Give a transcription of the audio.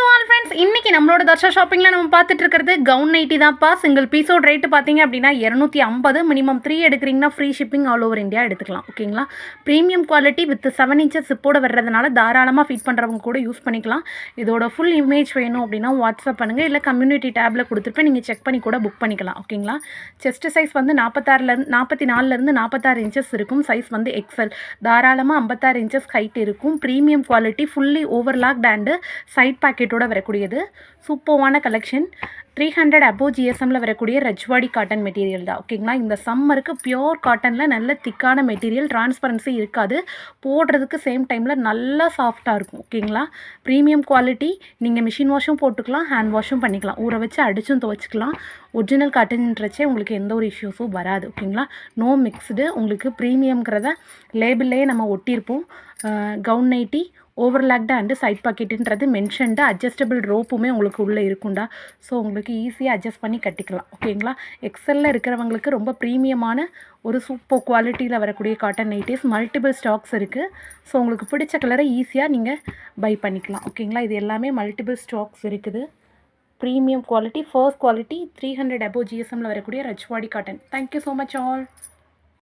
To all friends. இன்றைக்கி நம்மளோட தர்ஷா ஷாப்பிங்கில் நம்ம பார்த்துட்டு இருக்கிறது கவுன் நைட்டி தான்ப்பா. சிங்கிள் பீஸோட ரேட்டு பார்த்தீங்க அப்படின்னா 250. மினிமம் 3 எடுக்கிறீங்கன்னா free shipping all over India எடுத்துக்கலாம். ஓகேங்களா? ப்ரீமியம் குவாலிட்டி வித் 7 இன்ச்சஸ் சிப்போட வர்றதுனால தாராளமாக ஃபிட் பண்ணுறவங்க கூட யூஸ் பண்ணிக்கலாம். இதோட ஃபுல் இமேஜ் வேணும் அப்படின்னா வாட்ஸ்அப் பண்ணுங்கள், இல்லை கம்யூனிட்டி டேப்பில் கொடுத்துட்டு நீங்கள் செக் பண்ணி கூட புக் பண்ணிக்கலாம். ஓகேங்களா? செஸ்ட் சைஸ் வந்து 44லேருந்து 46 இன்ச்சஸ் இருக்கும். சைஸ் வந்து எக்ஸல். தாராளமாக 56 இன்ச்சஸ் ஹைட் இருக்கும். Premium quality, fully overlocked and side பேக்கெட்டோட வரக்கூடியது. சூப்பர்வான கலெக்ஷன். 300 அபோவ் ஜிஎஸ்எம்மில் வரக்கூடிய ரஜ்வாடி காட்டன் மெட்டீரியல் தான். ஓகேங்களா? இந்த சம்மருக்கு பியோர் காட்டனில் நல்ல திக்கான மெட்டீரியல், டிரான்ஸ்பரன்சி இருக்காது. போடுறதுக்கு சேம் டைமில் நல்லா சாஃப்டாக இருக்கும். ஓகேங்களா? Premium quality. நீங்கள் மிஷின் வாஷும் போட்டுக்கலாம், ஹேண்ட் வாஷும் பண்ணிக்கலாம். ஊற வச்சு அடிச்சும் துவச்சிக்கலாம். ஒரிஜினல் காட்டன்ன்றச்சே உங்களுக்கு எந்த ஒரு இஷ்யூஸும் வராது. ஓகேங்களா? No mixed. உங்களுக்கு ப்ரீமியம்ங்கிறத லேபிள்லேயே நம்ம ஒட்டியிருப்போம். Gown nightie overlocked and side பாக்கெட்டுன்றது மென்ஷன்டு. அட்ஜஸ்டபிள் ரோப்புமே உங்களுக்கு உள்ளே இருக்கும்டா. ஸோ உங்களுக்கு ஈஸியாக அட்ஜஸ்ட் பண்ணி கட்டிக்கலாம். ஓகேங்களா? எக்ஸலில் இருக்கிறவங்களுக்கு ரொம்ப ப்ரீமியமான ஒரு சூப்பர் குவாலிட்டியில் வரக்கூடிய காட்டன் நைட்டிஸ் மல்டிபிள் ஸ்டாக்ஸ் இருக்குது. ஸோ உங்களுக்கு பிடிச்ச கலரை ஈஸியாக நீங்கள் பை பண்ணிக்கலாம். ஓகேங்களா? இது எல்லாமே மல்டிபிள் ஸ்டாக்ஸ் இருக்குது. Premium quality, first quality, 300 above ஜிஎஸ்எம்மில் வரக்கூடிய Rajwadi cotton. Thank you so much all.